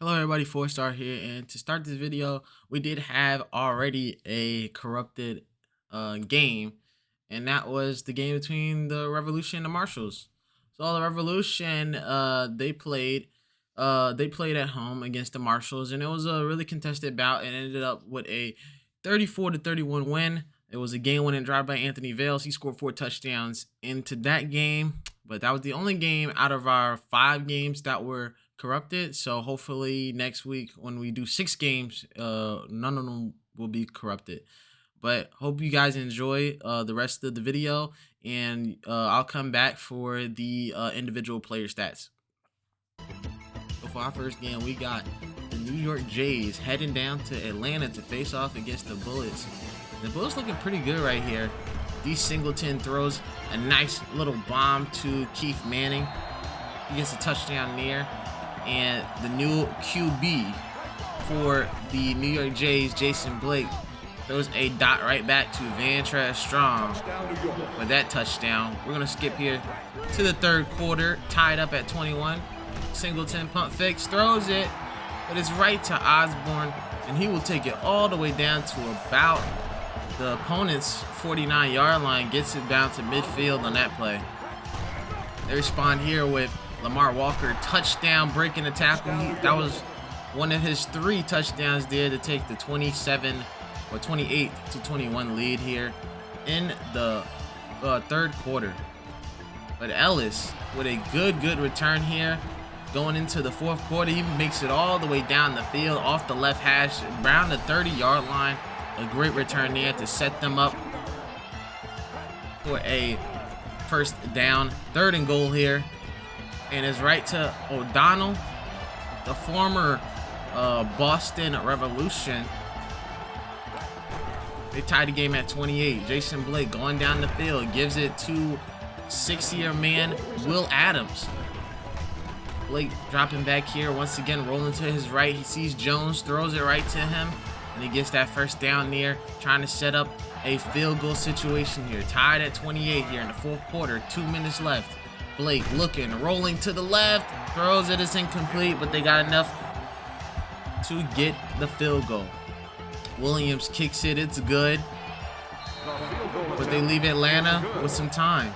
Hello everybody, 4-star here, and to start this video, we did have already a corrupted game, and that was the game between the Revolution and the Marshals. So the Revolution, they played at home against the Marshals, and it was a really contested bout, and ended up with a 34-31 win. It was a game-winning drive by Anthony Vales. He scored 4 touchdowns into that game, but that was the only game out of our 5 games that were corrupted. So hopefully next week when we do 6 games, none of them will be corrupted. But hope you guys enjoy the rest of the video, and I'll come back for the individual player stats. So for our first game, we got the New York Jays heading down to Atlanta to face off against the Bullets. The Bullets looking pretty good right here. D. Singleton throws a nice little bomb to Keith Manning. He gets a touchdown there. And the new QB for the New York Jays, Jason Blake, throws a dot right back to Vantress Strong with that touchdown. We're going to skip here to the third quarter, tied up at 21. Singleton pump fakes, throws it, but it's right to Osborne, and he will take it all the way down to about the opponent's 49-yard line, gets it down to midfield on that play. They respond here with Lamar Walker touchdown, breaking the tackle. That was one of his 3 touchdowns there to take the 28-21 lead here in the third quarter. But Ellis with a good return here going into the fourth quarter. He makes it all the way down the field off the left hash around the 30-yard line. A great return there to set them up for a first down. 3rd and goal here. And it's right to O'Donnell, the former Boston Revolution. They tied the game at 28. Jason Blake going down the field, gives it to 6-year man Will Adams. Blake dropping back here, once again rolling to his right. He sees Jones, throws it right to him, and he gets that first down there, trying to set up a field goal situation here. Tied at 28 here in the fourth quarter, 2 minutes left. Blake looking, rolling to the left, throws it, it's incomplete, but they got enough to get the field goal. Williams kicks it, it's good, but they leave Atlanta with some time.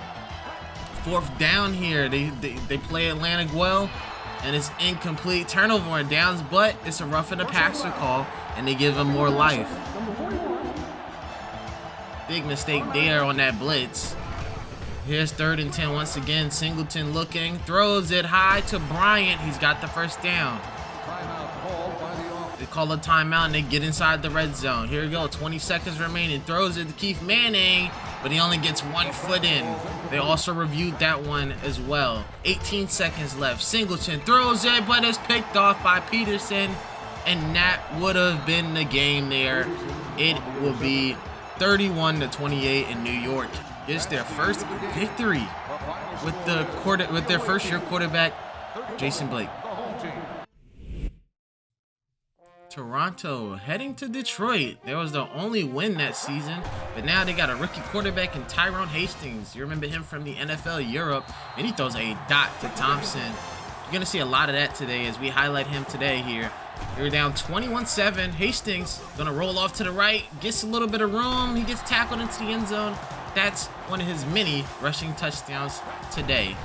4th down here, they play Atlanta well, and it's incomplete. Turnover on downs, but it's a roughing the passer call, and they give them more life. Big mistake there on that blitz. Here's 3rd and 10 once again. Singleton looking, throws it high to Bryant. He's got the first down. They call a timeout and they get inside the red zone. Here we go, 20 seconds remaining. Throws it to Keith Manning, but he only gets 1 foot in. They also reviewed that one as well. 18 seconds left. Singleton throws it, but it's picked off by Peterson, and that would have been the game there. It will be 31-28 in New York. Gets their first victory with their first-year quarterback, Jason Blake. Toronto heading to Detroit. There was the only win that season, but now they got a rookie quarterback in Tyrone Hastings. You remember him from the NFL Europe, and he throws a dot to Thompson. You're going to see a lot of that today as we highlight him today here. They're down 21-7. Hastings going to roll off to the right, gets a little bit of room. He gets tackled into the end zone. That's one of his many rushing touchdowns today.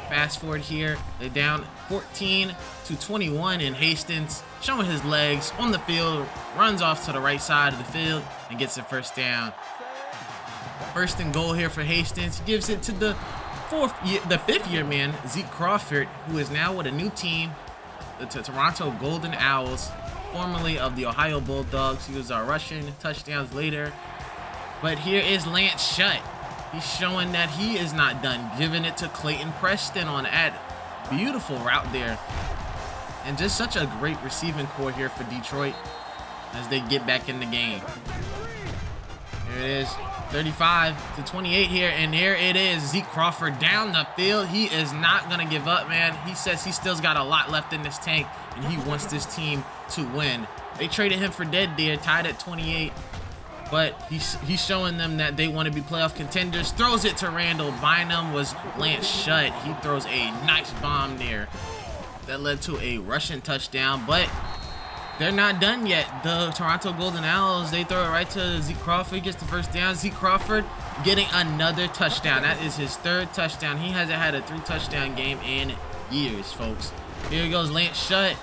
Fast forward here, they're down 14-21, and Hastings, showing his legs on the field, runs off to the right side of the field and gets a first down. 1st and goal here for Hastings. He gives it to the 5th-year man, Zeke Crawford, who is now with a new team, the Toronto Golden Owls, formerly of the Ohio Bulldogs. He was our rushing touchdowns later. But here is Lance Shutt. He's showing that he is not done, giving it to Clayton Preston on that beautiful route there. And just such a great receiving core here for Detroit as they get back in the game. Here it is, 35-28 here, and here it is. Zeke Crawford down the field. He is not going to give up, man. He says he still's got a lot left in this tank, and he wants this team to win. They traded him for dead there, tied at 28. But he's showing them that they want to be playoff contenders. Throws it to Randall Bynum. Was Lance Shutt. He throws a nice bomb there. that led to a rushing touchdown, but they're not done yet. The Toronto Golden Owls, they throw it right to Zeke Crawford, gets the first down. Zeke Crawford getting another touchdown. That is his 3rd touchdown. He hasn't had a 3-touchdown game in years, folks. Here goes Lance Shutt.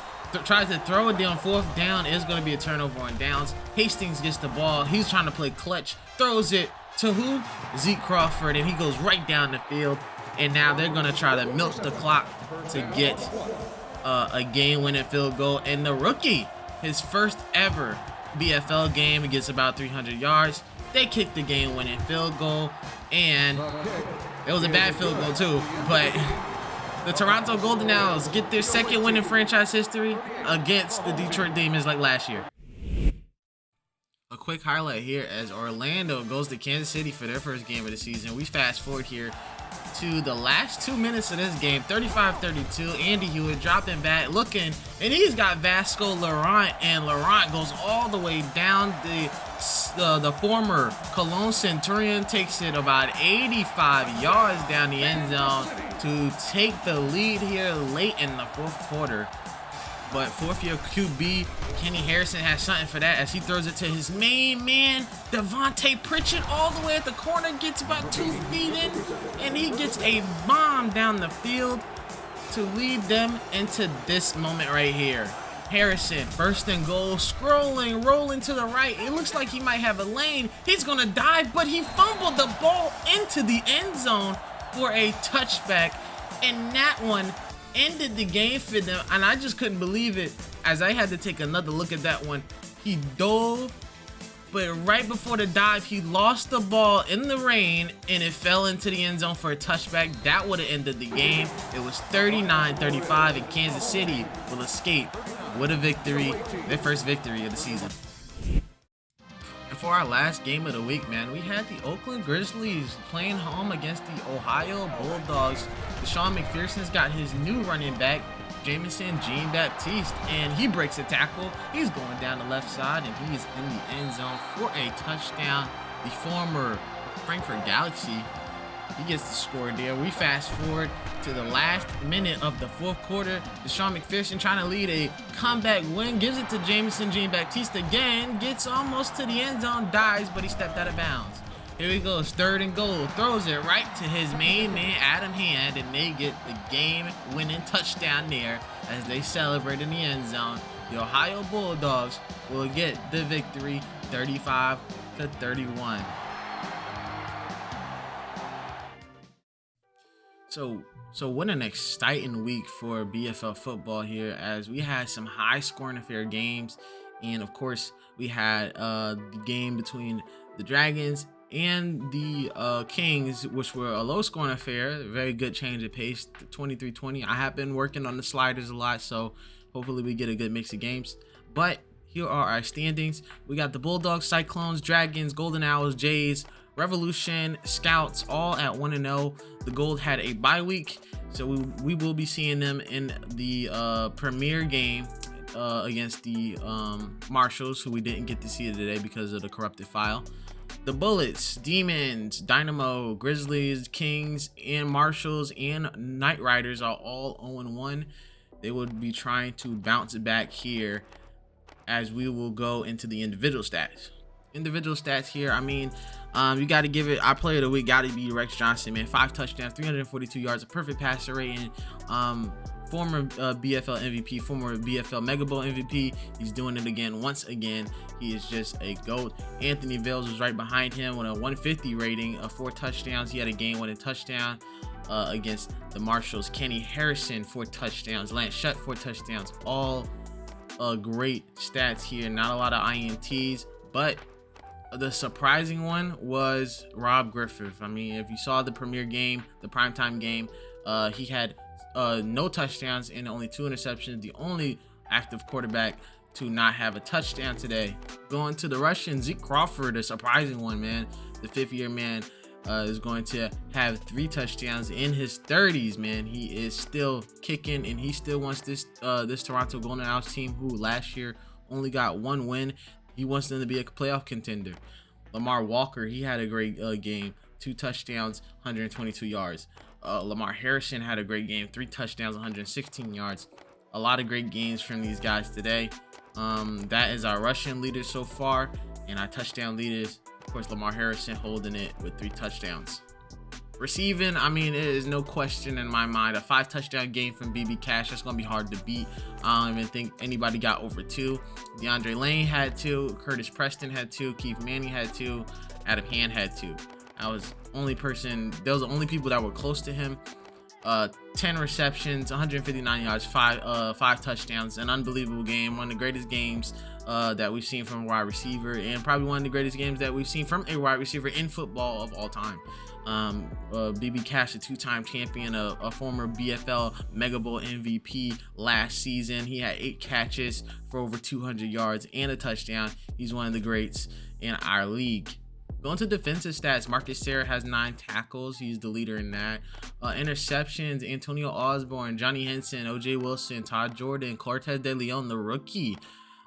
Tries to throw it down 4th down. It's going to be a turnover on downs. Hastings gets the ball. He's trying to play clutch. Throws it to who? Zeke Crawford, and he goes right down the field. And now they're going to try to milk the clock to get a game-winning field goal. And the rookie, his first ever BFL game, he gets about 300 yards. They kicked the game-winning field goal, and it was a bad field goal too, but the Toronto Golden Owls get their 2nd win in franchise history against the Detroit Demons like last year. A quick highlight here as Orlando goes to Kansas City for their first game of the season. We fast forward here to the last 2 minutes of this game. 35-32. Andy Hewitt dropping back, looking, and he's got Vasco Laurent, and Laurent goes all the way down. The former Cologne Centurion takes it about 85 yards down the end zone to take the lead here late in the 4th quarter. But 4th-year QB Kenny Harrison has something for that as he throws it to his main man, Devontae Pritchett, all the way at the corner, gets about 2 feet in, and he gets a bomb down the field to lead them into this moment right here. Harrison, 1st and goal, scrolling, rolling to the right. It looks like he might have a lane. He's going to dive, but he fumbled the ball into the end zone for a touchback, and that one ended the game for them, and I just couldn't believe it as I had to take another look at that one. He dove, but right before the dive, he lost the ball in the rain, and it fell into the end zone for a touchback. That would have ended the game. It was 39-35, and Kansas City will escape with a victory, their first victory of the season. And for our last game of the week, man, we had the Oakland Grizzlies playing home against the Ohio Bulldogs. Deshaun McPherson's got his new running back, Jamison Jean-Baptiste, and he breaks a tackle. He's going down the left side, and he is in the end zone for a touchdown. The former Frankfurt Galaxy, he gets the score there. We fast forward to the last minute of the 4th quarter. Deshaun McPherson trying to lead a comeback win, gives it to Jamison Jean-Baptiste again, gets almost to the end zone, dives, but he stepped out of bounds. Here he goes, 3rd and goal, throws it right to his main man, Adam Hand, and they get the game-winning touchdown there as they celebrate in the end zone. The Ohio Bulldogs will get the victory, 35-31. So what an exciting week for BFL football here, as we had some high-scoring affair games, and of course we had the game between the Dragons and the Kings, which were a low-scoring affair. Very good change of pace, 23-20. I have been working on the sliders a lot, so hopefully we get a good mix of games. But here are our standings. We got the Bulldogs, Cyclones, Dragons, Golden Owls, Jays, Revolution, Scouts, all at 1-0. The Gold had a bye week, so we will be seeing them in the premier game against the Marshals, who we didn't get to see today because of the corrupted file. The Bullets, Demons, Dynamo, Grizzlies, Kings, and Marshals and Knight Riders are all 0-1. They would be trying to bounce back here as we will go into the individual stats. Individual stats here, I mean, you got to give it, our player of the week got to be Rex Johnson, man. 5 touchdowns, 342 yards, a perfect passer rating. Former BFL MVP, former BFL Mega Bowl MVP. He's doing it again. Once again, he is just a GOAT. Anthony Vales was right behind him with a 150 rating of 4 touchdowns. He had a game-winning touchdown against the Marshals. Kenny Harrison, 4 touchdowns. Lance Shutt, 4 touchdowns. All great stats here. Not a lot of INTs, but the surprising one was Rob Griffith. I mean, if you saw the premier game, the primetime game, he had no touchdowns and only 2 interceptions. The only active quarterback to not have a touchdown today. Going to the Russian, Zeke Crawford, a surprising one, man. The 5th-year man is going to have 3 touchdowns in his 30s, man. He is still kicking, and he still wants this Toronto Golden Owls team, who last year only got 1 win. He wants them to be a playoff contender. Lamar Walker, he had a great game. 2 touchdowns, 122 yards. Lamar Harrison had a great game. 3 touchdowns, 116 yards. a lot of great games from these guys today. That is our rushing leaders so far, and our touchdown leaders, of course, Lamar Harrison holding it with 3 touchdowns. Receiving, I mean, it is no question in my mind, a 5 touchdown game from BB Cash. That's gonna be hard to beat. I don't even think anybody got over 2. DeAndre Lane had 2, Curtis Preston had 2, Keith Manning had 2, Adam Hand had 2. Those are the only people that were close to him. 10 receptions, 159 yards, 5 touchdowns. An unbelievable game, one of the greatest games that we've seen from a wide receiver, and probably one of the greatest games that we've seen from a wide receiver in football of all time. BB Cash, a 2-time champion, a former BFL Mega Bowl MVP last season. He had 8 catches for over 200 yards and a touchdown. He's one of the greats in our league. Going to defensive stats, Marcus Sarah has 9 tackles. He's the leader in that. Interceptions, Antonio Osborne, Johnny Henson, OJ Wilson, Todd Jordan, Cortez De Leon, the rookie,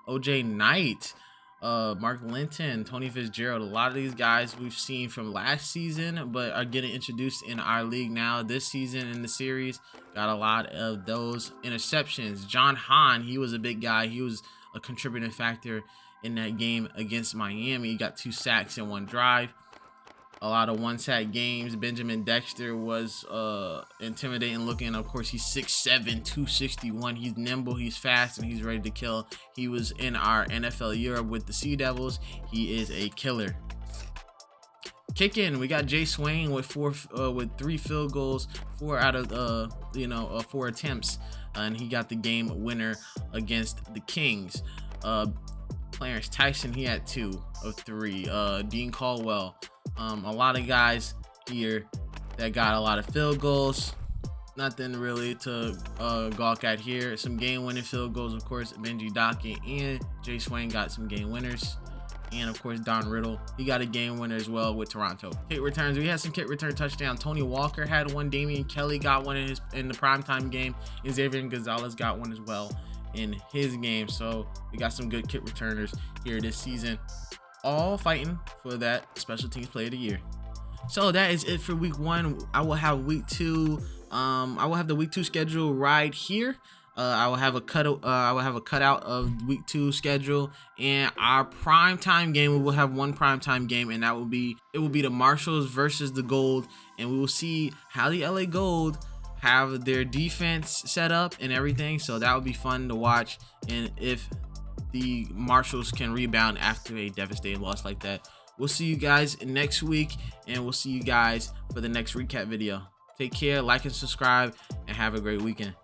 OJ Knight, Mark Linton, Tony Fitzgerald. A lot of these guys we've seen from last season, but are getting introduced in our league now this season in the series. Got a lot of those interceptions. John Hahn, he was a big guy. He was a contributing factor in that game against Miami. He got 2 sacks in 1 drive. A lot of 1-sack games. Benjamin Dexter was intimidating looking. Of course, he's 6'7", 261. He's nimble, he's fast, and he's ready to kill. He was in our NFL Europe with the Sea Devils. He is a killer. Kicking, we got Jay Swain with 3 field goals, 4 out of 4 attempts, and he got the game winner against the Kings. Clarence Tyson, he had 2 of 3. Dean Caldwell, a lot of guys here that got a lot of field goals. Nothing really to gawk at here. Some game-winning field goals, of course. Benji Dockett and Jay Swain got some game winners. And of course, Don Riddle, he got a game winner as well with Toronto. Kick returns, we had some kick return touchdown. Tony Walker had 1. Damian Kelly got 1 in the primetime game, and Xavier Gonzalez got 1 as well in his game. So we got some good kick returners here this season, all fighting for that special teams player of the year. So that is it for week 1. I will have week 2. I will have the week 2 schedule right here. I will have a cutout of week 2 schedule, and our primetime game. We will have 1 primetime game, and it will be the Marshalls versus the Gold, and we will see how the LA Gold have their defense set up and everything. So that would be fun to watch, and if the Marshalls can rebound after a devastating loss like that. We'll see you guys next week, and we'll see you guys for the next recap video. Take care, like and subscribe, and have a great weekend.